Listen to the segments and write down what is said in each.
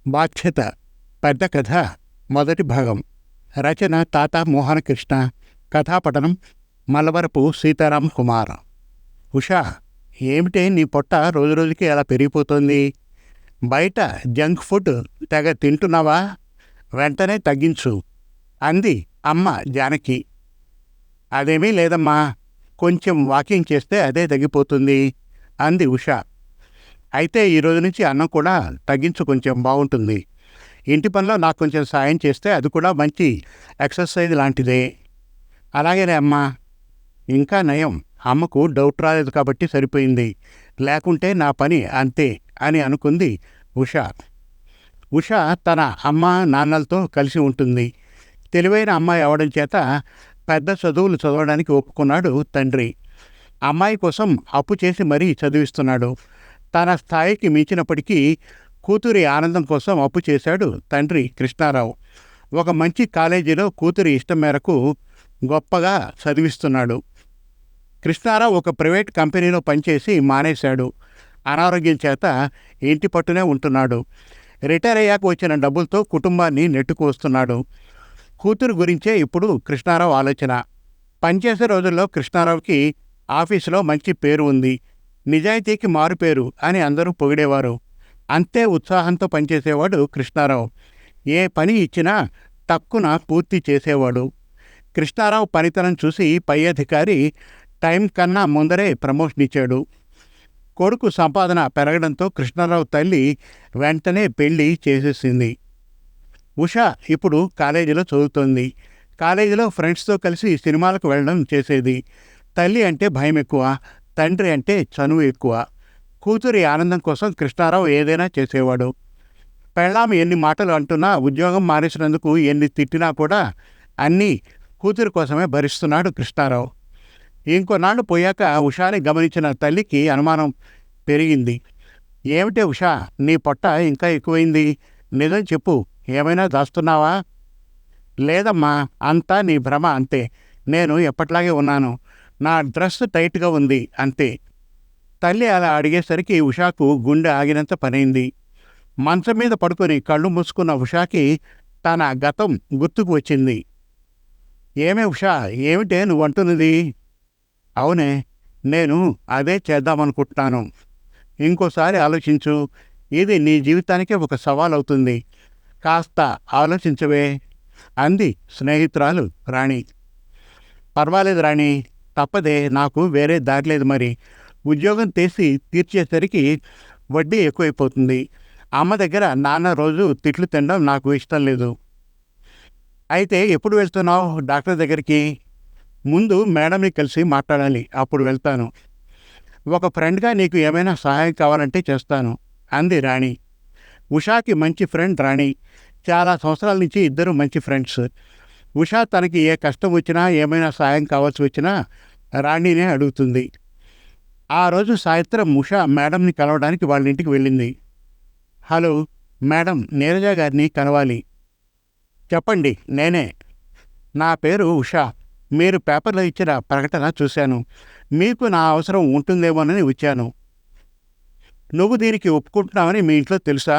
బాధ్యత పెద్ద కథ మొదటి భాగం. రచన తాత మోహనకృష్ణ. కథాపఠనం మల్లవరపు సీతారాం కుమార్. ఉషా, ఏమిటే నీ పొట్ట రోజురోజుకి అలా పెరిగిపోతుంది? బయట జంక్ ఫుడ్ తెగ తింటున్నావా? వెంటనే తగ్గించు అంది అమ్మ జానకి. అదేమీ లేదమ్మా, కొంచెం వాకింగ్ చేస్తే అదే తగ్గిపోతుంది అంది ఉషా. అయితే ఈరోజు నుంచి అన్నం కూడా తగ్గించు, కొంచెం బాగుంటుంది. ఇంటి పనిలో నాకు కొంచెం సాయం చేస్తే అది కూడా మంచి ఎక్సర్సైజ్ లాంటిదే. అలాగేనే అమ్మా. ఇంకా నయం, అమ్మకు డౌట్ రాలేదు కాబట్టి సరిపోయింది, లేకుంటే నా పని అంతే అని అనుకుంది ఉషా. ఉషా తన అమ్మ నాన్నలతో కలిసి ఉంటుంది. తెలివైన అమ్మాయి అవడం చేత పెద్ద చదువులు చదవడానికి ఒప్పుకున్నాడు తండ్రి. అమ్మాయి కోసం అప్పు చేసి మరీ చదివిస్తున్నాడు. తన స్థాయికి మించినప్పటికీ కూతురి ఆనందం కోసం అప్పు చేశాడు తండ్రి కృష్ణారావు. ఒక మంచి కాలేజీలో కూతురి ఇష్టం మేరకు గొప్పగా చదివిస్తున్నాడు. కృష్ణారావు ఒక ప్రైవేట్ కంపెనీలో పనిచేసి మానేశాడు. అనారోగ్యం చేత ఇంటి పట్టునే ఉంటున్నాడు. రిటైర్ అయ్యాక వచ్చిన డబ్బులతో కుటుంబాన్ని నెట్టుకు. కూతురు గురించే ఇప్పుడు కృష్ణారావు ఆలోచన. పనిచేసే రోజుల్లో కృష్ణారావుకి ఆఫీసులో మంచి పేరు ఉంది. నిజాయితీకి మారుపేరు అని అందరూ పొగిడేవారు. అంతే ఉత్సాహంతో పనిచేసేవాడు కృష్ణారావు. ఏ పని ఇచ్చినా టక్కున పూర్తి చేసేవాడు. కృష్ణారావు పనితనం చూసి పై అధికారి టైం కన్నా ముందరే ప్రమోషన్ ఇచ్చాడు. కొడుకు సంపాదన పెరగడంతో కృష్ణారావు తల్లి వెంటనే పెళ్లి చేసేసింది. ఉష ఇప్పుడు కాలేజీలో చదువుతోంది. కాలేజీలో ఫ్రెండ్స్తో కలిసి సినిమాలకు వెళ్ళడం చేసేది. తల్లి అంటే భయం ఎక్కువ, తండ్రి అంటే చనువు ఎక్కువ. కూతురి ఆనందం కోసం కృష్ణారావు ఏదైనా చేసేవాడు. పెళ్ళాం ఎన్ని మాటలు అంటున్నా, ఉద్యోగం మానేసినందుకు ఎన్ని తిట్టినా కూడా అన్నీ కూతురి కోసమే భరిస్తున్నాడు కృష్ణారావు. ఇంకొన్నాళ్ళు పోయాక ఉషాని గమనించిన తల్లికి అనుమానం పెరిగింది. ఏమిటే ఉషా, నీ పొట్ట ఇంకా ఎక్కువైంది, నిజం చెప్పు, ఏమైనా దాస్తున్నావా? లేదమ్మా, అంతా నీ భ్రమ, అంతే. నేను ఎప్పట్లాగే ఉన్నాను. నా డ్రెస్ టైట్గా ఉంది, అంతే. తల్లి అలా అడిగేసరికి ఉషాకు గుండె ఆగినంత పనైంది. మంచం మీద పడుకొని కళ్ళు మూసుకున్న ఉషాకి తన గతం గుర్తుకు వచ్చింది. ఏమే ఉషా, ఏమిటే నువ్వు అంటున్నది? అవునే, నేను అదే చేద్దామనుకుంటున్నాను. ఇంకోసారి ఆలోచించు, ఇది నీ జీవితానికే ఒక సవాల్ అవుతుంది. కాస్త ఆలోచించవే అంది స్నేహితురాలు రాణి. పర్వాలేదు రాణి, తప్పదే, నాకు వేరే దారి లేదు. మరి ఉద్యోగం తీర్చేసరికి వడ్డీ ఎక్కువైపోతుంది. అమ్మ దగ్గర నాన్న రోజు తిట్లు తినడం నాకు ఇష్టం లేదు. అయితే ఎప్పుడు వెళ్తున్నావు డాక్టర్ దగ్గరికి? ముందు మేడంని కలిసి మాట్లాడాలి, అప్పుడు వెళ్తాను. ఒక ఫ్రెండ్గా నీకు ఏమైనా సహాయం కావాలంటే చేస్తాను అంది రాణి. ఉషాకి మంచి ఫ్రెండ్ రాణి. చాలా సంవత్సరాల నుంచి ఇద్దరు మంచి ఫ్రెండ్స్. ఉషా తనకి ఏ కష్టం వచ్చినా, ఏమైనా సాయం కావాల్సి వచ్చినా రాణినే అడుగుతుంది. ఆ రోజు సాయంత్రం ఉషా మేడంని కలవడానికి వాళ్ళ ఇంటికి వెళ్ళింది. హలో మేడం, నీరజ గారిని కలవాలి. చెప్పండి, నేనే. నా పేరు ఉషా. మీరు పేపర్లో ఇచ్చిన ప్రకటన చూశాను. మీకు నా అవసరం ఉంటుందేమోనని వచ్చాను. నువ్వు దీనికి ఒప్పుకుంటున్నావని మీ ఇంట్లో తెలుసా?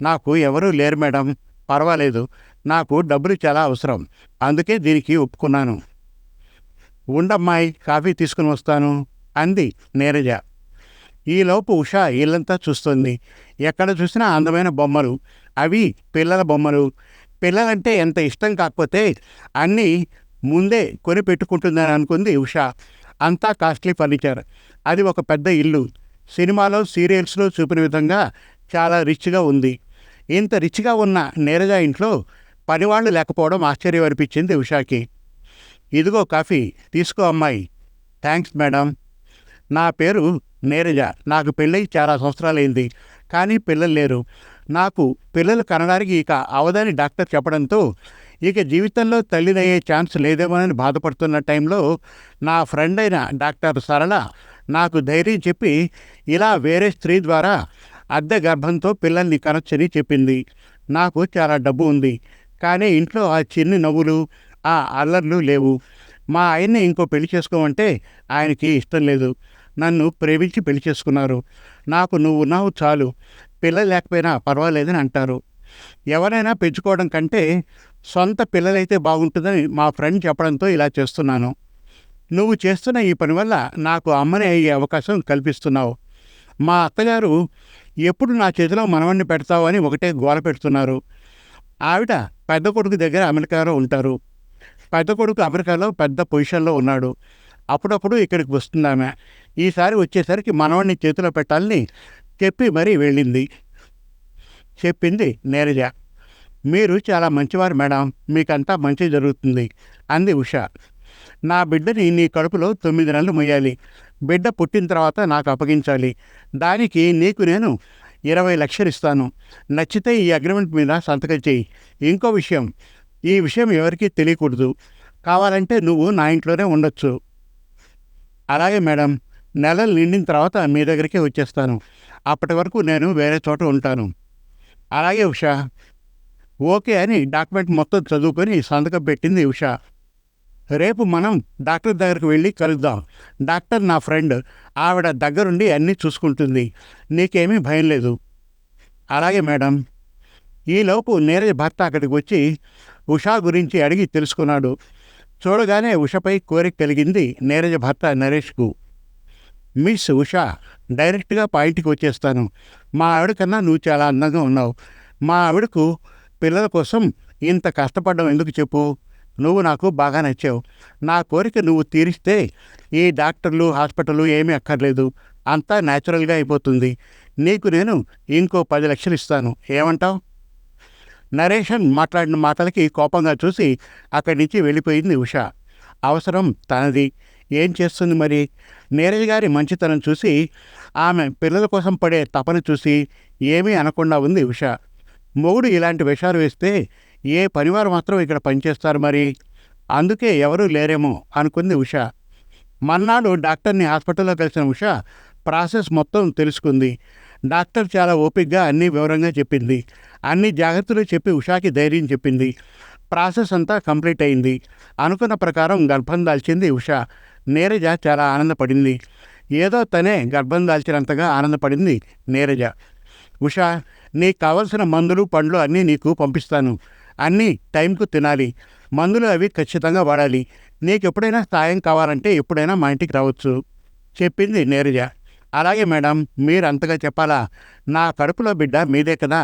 నాకు ఎవరూ లేరు మేడం. పర్వాలేదు, నాకు డబ్బులు చాలా అవసరం, అందుకే దీనికి ఒప్పుకున్నాను. ఉండమ్మాయి, కాఫీ తీసుకుని వస్తాను అంది నీరజ. ఈలోపు ఉషా ఇల్లంతా చూస్తుంది. ఎక్కడ చూసినా అందమైన బొమ్మలు. అవి పిల్లల బొమ్మలు. పిల్లలంటే ఎంత ఇష్టం కాకపోతే అన్నీ ముందే కొని పెట్టుకుంటుందని అనుకుంది ఉషా. అంతా కాస్ట్లీ ఫర్నిచర్. అది ఒక పెద్ద ఇల్లు. సినిమాలో సీరియల్స్లో చూపిన విధంగా చాలా రిచ్గా ఉంది. ఇంత రిచ్గా ఉన్న నీరజ ఇంట్లో పనివాళ్ళు లేకపోవడం ఆశ్చర్యం అనిపించింది ఉషాకి. ఇదిగో కాఫీ తీసుకో అమ్మాయి. Thanks madam. నా పేరు నీరజ. నాకు పెళ్ళై చాలా సంవత్సరాలైంది, కానీ పిల్లలు లేరు. నాకు పిల్లలు కనడానికి ఇక అవదని డాక్టర్ చెప్పడంతో ఇక జీవితంలో తల్లిదయ్యే ఛాన్స్ లేదేమోనని బాధపడుతున్న టైంలో నా ఫ్రెండ్ అయిన డాక్టర్ సరళ నాకు ధైర్యం చెప్పి ఇలా వేరే స్త్రీ ద్వారా అద్దె గర్భంతో పిల్లల్ని కనొచ్చని చెప్పింది. నాకు చాలా డబ్బు ఉంది, కానీ ఇంట్లో ఆ చిన్ని నవ్వులు, ఆ అల్లర్లు లేవు. మా ఆయన్ని ఇంకో పెళ్లి చేసుకోమంటే ఆయనకి ఇష్టం లేదు. నన్ను ప్రేమించి పెళ్లి చేసుకున్నారు. నాకు నువ్వున్నావు చాలు. పిల్లలు లేకపోయినా పర్వాలేదని అంటారు. ఎవరైనా పెంచుకోవడం కంటే సొంత పిల్లలైతే బాగుంటుందని మా ఫ్రెండ్ చెప్పడంతో ఇలా చేస్తున్నాను. నువ్వు చేస్తున్న ఈ పని వల్ల నాకు అమ్మని అయ్యే అవకాశం కల్పిస్తున్నావు. మా అత్తగారు ఎప్పుడు నా చేతిలో మనవణ్ణి పెడతావు అని ఒకటే గోల పెడుతున్నారు. ఆవిడ పెద్ద కొడుకు దగ్గర అమెరికాలో ఉంటారు. పెద్ద కొడుకు అమెరికాలో పెద్ద పొజిషన్లో ఉన్నాడు. అప్పుడప్పుడు ఇక్కడికి వస్తుందామె. ఈసారి వచ్చేసరికి మనవణ్ణి చేతిలో పెట్టాలని చెప్పి మరీ వెళ్ళింది. చెప్పింది నీరజ. మీరు చాలా మంచివారు మేడం, మీకంతా మంచి జరుగుతుంది అంది ఉష. నా బిడ్డని నీ కడుపులో 9 నెలలు మొయ్యాలి. బిడ్డ పుట్టిన తర్వాత నాకు అప్పగించాలి. దానికి నీకు నేను 20 లక్షలు ఇస్తాను. నచ్చితే ఈ అగ్రిమెంట్ మీద సంతకం చేయి. ఇంకో విషయం, ఈ విషయం ఎవరికీ తెలియకూడదు. కావాలంటే నువ్వు నా ఇంట్లోనే ఉండొచ్చు. అలాగే మేడం, నెలలు నిండిన తర్వాత మీ దగ్గరికి వచ్చేస్తాను. అప్పటి వరకు నేను వేరే చోట ఉంటాను. అలాగే ఉష. ఓకే అని డాక్యుమెంట్ మొత్తం చదువుకొని సంతకం పెట్టింది ఉష. రేపు మనం డాక్టర్ దగ్గరికి వెళ్ళి కలుద్దాం. డాక్టర్ నా ఫ్రెండ్, ఆవిడ దగ్గరుండి అన్నీ చూసుకుంటుంది. నీకేమీ భయం లేదు. అలాగే మేడం. ఈలోపు నీరజ భర్త అక్కడికి వచ్చి ఉషా గురించి అడిగి తెలుసుకున్నాడు. చూడగానే ఉషపై కోరిక కలిగింది నీరజ భర్త నరేష్కు. మిస్ ఉషా, డైరెక్ట్గా పాయింట్కి వచ్చేస్తాను. మా ఆవిడ కన్నా నువ్వు చాలా అందంగా ఉన్నావు. మా ఆవిడకు పిల్లల కోసం ఇంత కష్టపడడం ఎందుకు చెప్పు? నువ్వు నాకు బాగా నచ్చావు. నా కోరిక నువ్వు తీరిస్తే ఈ డాక్టర్లు హాస్పిటల్ ఏమీ అక్కర్లేదు. అంతా న్యాచురల్గా అయిపోతుంది. నీకు నేను ఇంకో 10 లక్షలు ఇస్తాను. ఏమంటావు? నరేషన్ మాట్లాడిన మాటలకి కోపంగా చూసి అక్కడి నుంచి వెళ్ళిపోయింది ఉష. అవసరం తనది. ఏం చేస్తుంది మరి? నీరజ్ గారి మంచితనం చూసి, ఆమె పిల్లల కోసం పడే తపన చూసి ఏమీ అనకుండా ఉంది ఉష. మొగుడు ఇలాంటి విషయాలు వేస్తే ఏ పనివారు మాత్రం ఇక్కడ పనిచేస్తారు మరి? అందుకే ఎవరూ లేరేమో అనుకుంది ఉష. మర్నాడు డాక్టర్ని హాస్పిటల్లో కలిసిన ఉష ప్రాసెస్ మొత్తం తెలుసుకుంది. డాక్టర్ చాలా ఓపికగా అన్నీ వివరంగా చెప్పింది. అన్ని జాగ్రత్తలు చెప్పి ఉషాకి ధైర్యం చెప్పింది. ప్రాసెస్ అంతా కంప్లీట్ అయింది. అనుకున్న ప్రకారం గర్భం దాల్చింది ఉష. నీరజ చాలా ఆనందపడింది. ఏదో తనే గర్భం దాల్చినంతగా ఆనందపడింది నీరజ. ఉష, నీకు కావలసిన మందులు పండ్లు అన్నీ నీకు పంపిస్తాను. అన్నీ టైంకు తినాలి. మందులు అవి ఖచ్చితంగా వాడాలి. నీకు ఎప్పుడైనా సాయం కావాలంటే ఎప్పుడైనా మా ఇంటికి రావచ్చు చెప్పింది నీరజ. అలాగే మేడం, మీరు అంతగా చెప్పాలా? నా కడుపులో బిడ్డ మీదే కదా,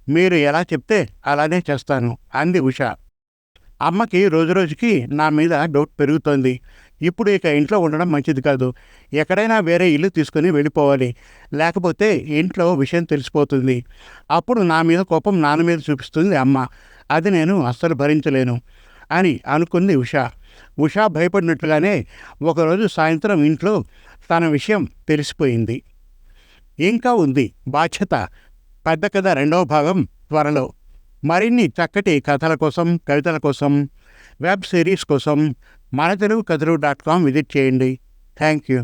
మీరు ఎలా చెప్తే అలానే చేస్తాను అంది ఉష. అమ్మకి రోజురోజుకి నా మీద డౌట్ పెరుగుతోంది. ఇప్పుడు ఇక ఇంట్లో ఉండడం మంచిది కాదు. ఎక్కడైనా వేరే ఇల్లు తీసుకుని వెళ్ళిపోవాలి. లేకపోతే ఇంట్లో విషయం తెలిసిపోతుంది. అప్పుడు నా మీద కోపం నాన్న మీద చూపిస్తుంది అమ్మ. అది నేను అస్సలు భరించలేను అని అనుకుంది ఉష. ఉష భయపడినట్లుగానే ఒకరోజు సాయంత్రం ఇంట్లో తన విషయం తెలిసిపోయింది. ఇంకా ఉంది బాధ్యత. పెద్ద కథ 2వ భాగం త్వరలో. మరిన్ని చక్కటి కథల కోసం, కవితల కోసం, వెబ్ సిరీస్ కోసం మనతెలుగుకథలు.com విజిట్ చేయండి. Thank you.